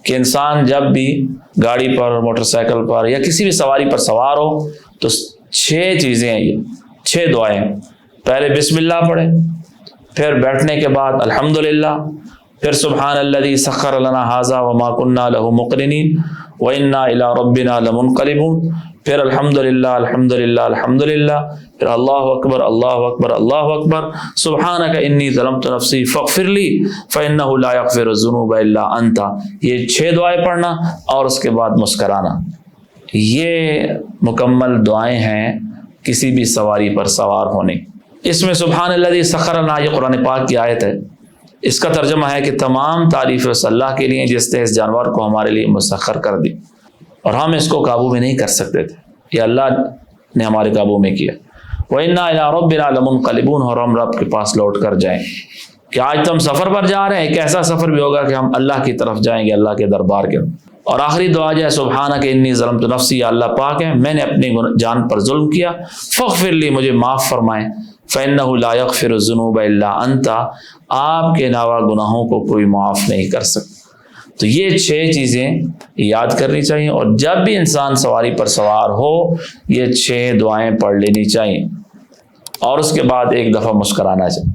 کہ انسان جب بھی گاڑی پر، موٹر سائیکل پر یا کسی بھی سواری پر سوار ہو تو 6 چیزیں ہیں، یہ 6 دعائیں. پہلے بسم اللہ پڑھے، پھر بیٹھنے کے بعد الحمدللہ، پھر سبحان الذی سخر لنا ھذا وما کنا لہ مقرنین وانا الی ربنا لمنقلبون، پھر الحمدللہ الحمدللہ الحمدللہ، پھر اللہ اکبر اللہ اکبر اللہ اکبر، سبحانک انی ظلمت نفسی فاغفر لی فانہ لا یغفر الذنوب الا انت. یہ 6 دعائیں پڑھنا اور اس کے بعد مسکرانا. یہ مکمل دعائیں ہیں کسی بھی سواری پر سوار ہونے. اس میں سبحان الذی سخر لنا، یہ قرآن پاک کی آیت ہے. اس کا ترجمہ ہے کہ تمام تعریف اس اللہ کے لیے جس نے اس جانور کو ہمارے لیے مسخر کر دی اور ہم اس کو قابو میں نہیں کر سکتے تھے، یہ اللہ نے ہمارے قابو میں کیا. وَإِنَّا إِلَىٰ رَبِّنَا لَمُنْقَلِبُونَ، اور ہم رب کے پاس لوٹ کر جائیں. کہ آج تو ہم سفر پر جا رہے ہیں، ایک ایسا سفر بھی ہوگا کہ ہم اللہ کی طرف جائیں گے، اللہ کے دربار کے. اور آخری دعا جو ہے سبحانک انی ظلمت نفسی، یا اللہ پاک ہے میں نے اپنی جان پر ظلم کیا، فاغفر لی، مجھے معاف فرمائیں، فإنہ لا یغفر الذنوب الا انت، آپ کے علاوہ گناہوں کو کوئی معاف نہیں کر سکتا. تو یہ 6 چیزیں یاد کرنی چاہیے، اور جب بھی انسان سواری پر سوار ہو یہ 6 دعائیں پڑھ لینی چاہیے، اور اس کے بعد ایک دفعہ مسکرانا چاہیے.